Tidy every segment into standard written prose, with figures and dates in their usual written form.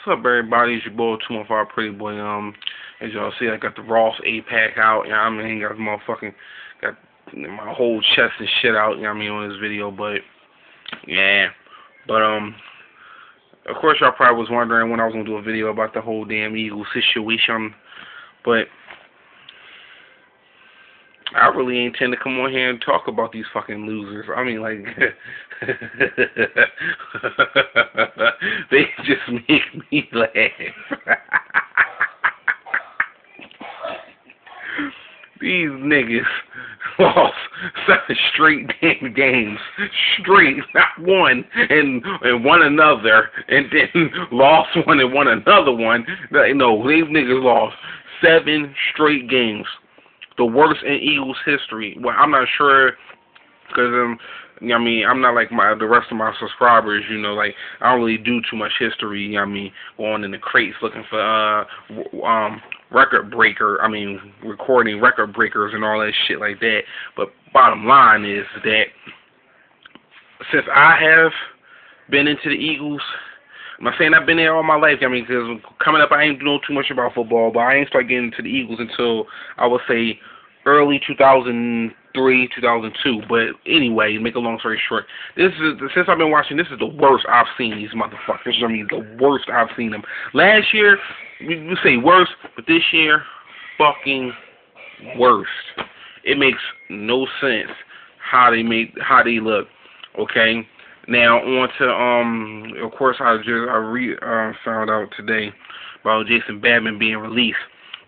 What's up, everybody? It's your boy, 215 Pretty Boy. As y'all see, I got the Ross 8-pack out. You know what I mean? Got my whole chest and shit out. You know what I mean, on this video, but yeah. But of course, y'all probably was wondering when I was gonna do a video about the whole damn Eagles situation, but I really ain't tend to come on here and talk about these fucking losers. I mean, like, they just make me laugh. These niggas lost 7 straight damn games. Straight, not one, and one another, and then lost one and won another one. No, these niggas lost 7 straight games. The worst in Eagles history. Well, I'm not sure, because you know what I mean, I'm not like the rest of my subscribers. You know, like I don't really do too much history. You know what I mean, going in the crates looking for recording record breakers and all that shit like that. But bottom line is that since I have been into the Eagles, I'm not saying I've been there all my life. I mean, because coming up, I ain't know too much about football, but I ain't start getting into the Eagles until I would say early 2003, 2002. But anyway, to make a long story short, since I've been watching, this is the worst I've seen these motherfuckers. I mean, the worst I've seen them. Last year, you say worse, but this year, fucking worst. It makes no sense how they look. Okay. Now on to of course I found out today about Jason Badman being released.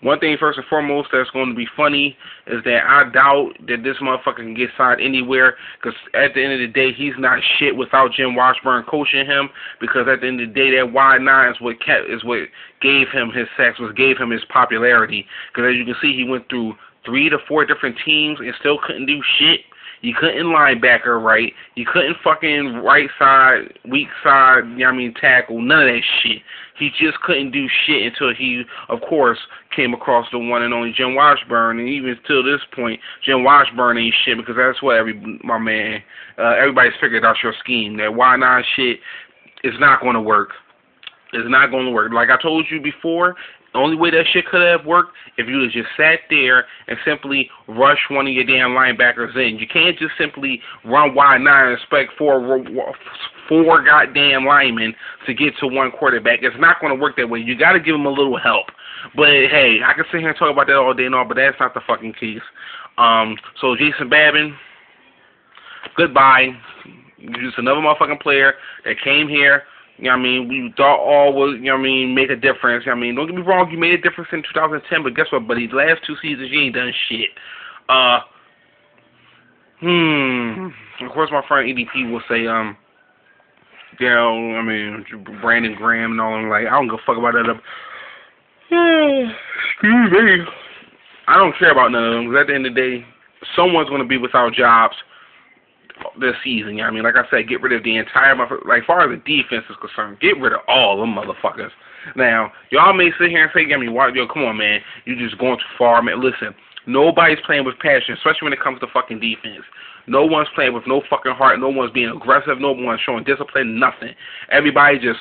One thing first and foremost that's going to be funny is that I doubt that this motherfucker can get signed anywhere, because at the end of the day he's not shit without Jim Washburn coaching him, because at the end of the day that wide nine is what gave him his sacks, gave him his popularity, because as you can see he went through 3 to 4 different teams and still couldn't do shit. You couldn't linebacker right. You couldn't fucking right side, weak side, you know what I mean, tackle, none of that shit. He just couldn't do shit until he, of course, came across the one and only Jim Washburn. And even till this point, Jim Washburn ain't shit, because that's what everybody's figured out your scheme. That why not shit is not going to work. It's not going to work. Like I told you before, the only way that shit could have worked if you just sat there and simply rush one of your damn linebackers in. You can't just simply run wide nine and expect four goddamn linemen to get to one quarterback. It's not going to work that way. You got to give them a little help. But hey, I can sit here and talk about that all day and all, but that's not the fucking case. So Jason Badman, goodbye. You're just another motherfucking player that came here. You know what I mean? We thought all was, you know what I mean, make a difference. You know what I mean? Don't get me wrong, you made a difference in 2010, but guess what, buddy? The last 2 seasons, you ain't done shit. Of course, my friend EDP will say, Brandon Graham and all them, like, I don't give a fuck about that. Excuse me. I don't care about none of them, because at the end of the day, someone's going to be without jobs this season. You know what I mean? Like I said, get rid of the entire, like, as far as the defense is concerned, get rid of all them motherfuckers. Now, y'all may sit here and say, I mean, yo, come on, man, you just going too far, man. Listen, nobody's playing with passion, especially when it comes to fucking defense. No one's playing with no fucking heart. No one's being aggressive. No one's showing discipline. Nothing. Everybody just,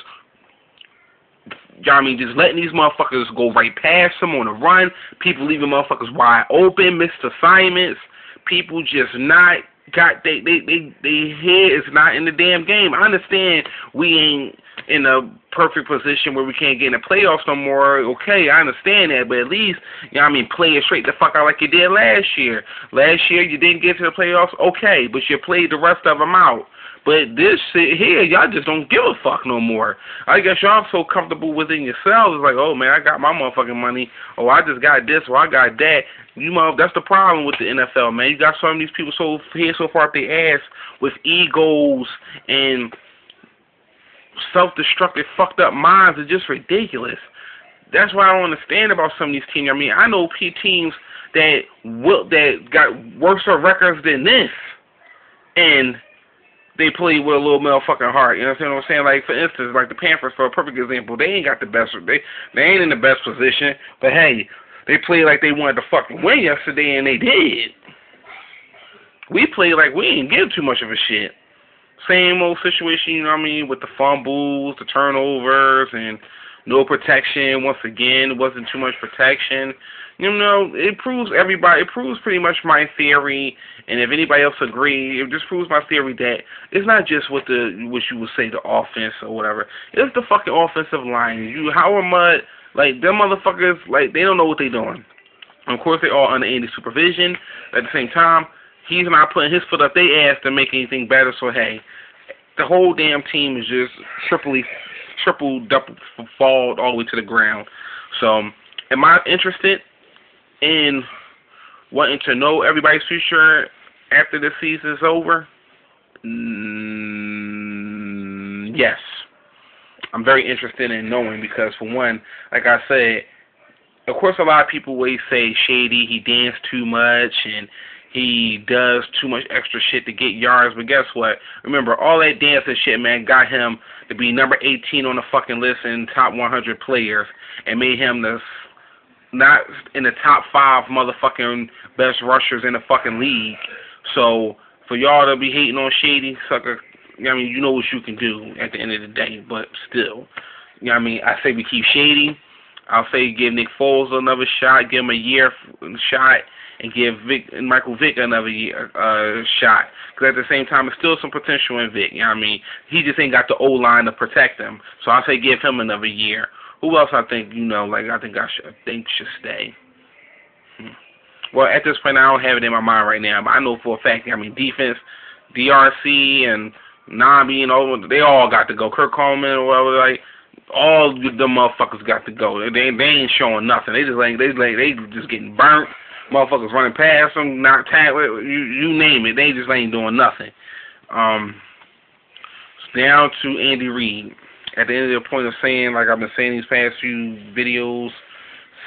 you know what I mean, just letting these motherfuckers go right past them on the run. People leaving motherfuckers wide open, missed assignments. People just not got they head is not in the damn game. I understand we ain't in a perfect position where we can't get in the playoffs no more. Okay, I understand that, but at least, you know what I mean, play it straight the fuck out like you did last year. Last year you didn't get to the playoffs, okay, but you played the rest of them out. But this shit here, y'all just don't give a fuck no more. I guess y'all so comfortable within yourselves. It's like, oh man, I got my motherfucking money. Oh, I just got this, or I got that. That's the problem with the NFL, man. You got some of these people so far up their ass with egos and self-destructive, fucked up minds. It's just ridiculous. That's what I don't understand about some of these teams. I mean, I know teams that got worse records than this, and they play with a little motherfucking heart. You know what I'm saying? Like, for instance, like the Panthers, for a perfect example, they ain't got the best. They ain't in the best position, but hey, they played like they wanted to fucking win yesterday, and they did. We played like we ain't give too much of a shit. Same old situation, you know what I mean, with the fumbles, the turnovers, and No protection. Once again, it wasn't too much protection. You know, it proves everybody. It proves pretty much my theory, and if anybody else agree, it just proves my theory that it's not just what you would say the offense or whatever. It's the fucking offensive line. Howard Mudd, like them motherfuckers, like they don't know what they're doing. And of course, they're all under Andy's supervision. At the same time, he's not putting his foot up their ass to make anything better. So hey, the whole damn team is just triple, double, fall all the way to the ground. So, am I interested in wanting to know everybody's future after the season's over? Yes. I'm very interested in knowing because, for one, like I said, of course, a lot of people always say Shady, he danced too much and he does too much extra shit to get yards. But guess what? Remember, all that dancing shit, man, got him to be number 18 on the fucking list in top 100 players and made him not in the top 5 motherfucking best rushers in the fucking league. So, for y'all to be hating on Shady, sucker, I mean, you know what you can do at the end of the day, but still. You know what I mean? I say we keep Shady. I'll say give Nick Foles another shot, give him a year shot, and give Michael Vick another year shot. Because at the same time, there's still some potential in Vick. You know what I mean? He just ain't got the O-line to protect him. So I say give him another year. Who else I think, I think should stay? Well, at this point, I don't have it in my mind right now, but I know for a fact, defense, DRC and Nabi and all, they all got to go. Kirk Coleman or whatever, like, all the motherfuckers got to go. They ain't showing nothing. They just getting burnt. Motherfuckers running past them, not tackling, you name it. They just ain't doing nothing. It's down to Andy Reid. At the end of the point of saying, like I've been saying these past few videos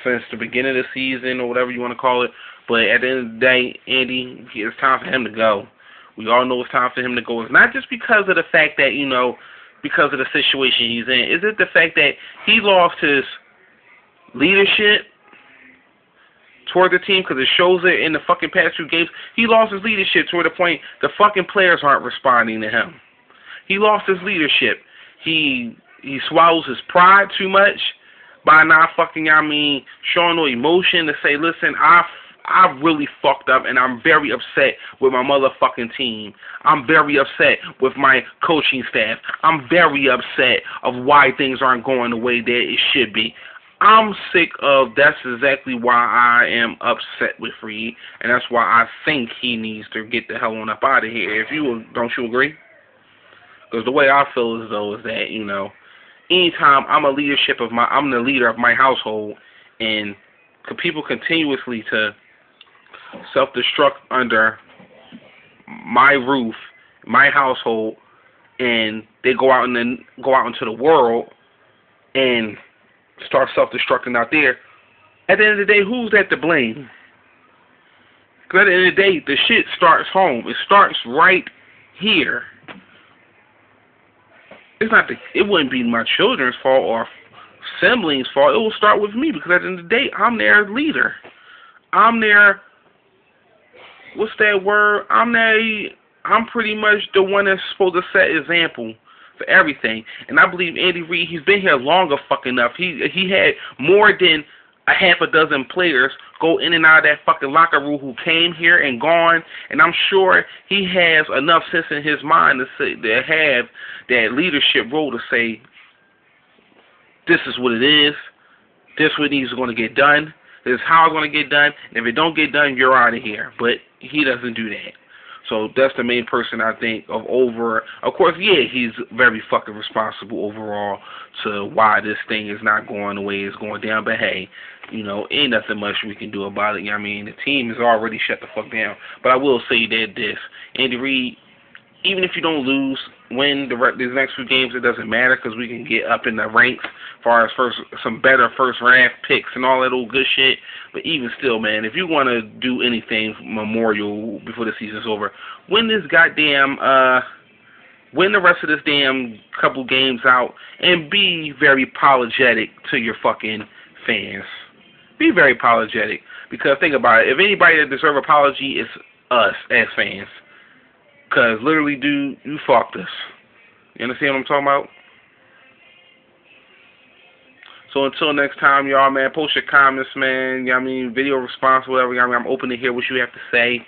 since the beginning of the season or whatever you want to call it, but at the end of the day, Andy, it's time for him to go. We all know it's time for him to go. It's not just because of the fact that, because of the situation he's in. Is it the fact that he lost his leadership toward the team? Because it shows it in the fucking past few games. He lost his leadership toward the point the fucking players aren't responding to him. He lost his leadership. He swallows his pride too much by not fucking, showing no emotion to say, listen, I've really fucked up and I'm very upset with my motherfucking team. I'm very upset with my coaching staff. I'm very upset of why things aren't going the way that it should be. I'm sick of, that's exactly why I am upset with Reed, and that's why I think he needs to get the hell on up out of here. Don't you agree? Because the way I feel is that, anytime I'm the leader of my household, and people continuously to self-destruct under my roof, my household, and they go out into the world and start self-destructing out there, at the end of the day, who's at the blame? Because at the end of the day, the shit starts home. It starts right here. It wouldn't be my children's fault or siblings' fault. It will start with me because at the end of the day, I'm their leader. I'm their, what's that word? I'm pretty much the one that's supposed to set example for everything. And I believe Andy Reid, he's been here longer fucking enough. He had more than a half a dozen players go in and out of that fucking locker room who came here and gone, and I'm sure he has enough sense in his mind to have that leadership role to say, this is what it is, this is what needs going to get done, this is how it's going to get done, and if it don't get done, you're out of here. But he doesn't do that. So that's the main person I think of over. Of course, yeah, he's very fucking responsible overall to why this thing is not going the way it's going down. But hey, ain't nothing much we can do about it. The team has already shut the fuck down. But I will say that Andy Reid, even if you don't win these next few games, it doesn't matter because we can get up in the ranks as far as some better first round picks and all that old good shit. But even still, man, if you want to do anything memorial before the season's over, win the rest of this damn couple games out and be very apologetic to your fucking fans. Be very apologetic because think about it. If anybody that deserves apology, it's us as fans. Because literally, dude, you fucked us. You understand what I'm talking about? So until next time, y'all, man, post your comments, man. You know what I mean? Video response, whatever. You know what I mean? I'm open to hear what you have to say.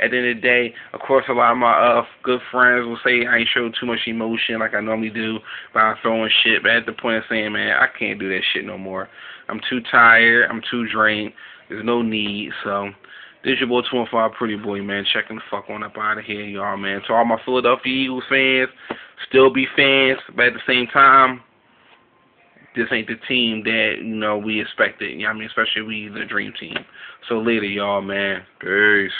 At the end of the day, of course, a lot of my good friends will say I ain't showed too much emotion like I normally do by throwing shit. But at the point of saying, man, I can't do that shit no more. I'm too tired. I'm too drained. There's no need. So this your boy 25 Pretty Boy, man. Checking the fuck on up out of here, y'all, man. To all my Philadelphia Eagles fans, still be fans, but at the same time, this ain't the team that, you know, we expected. You know what I mean? Especially we, the dream team. So later, y'all, man. Peace.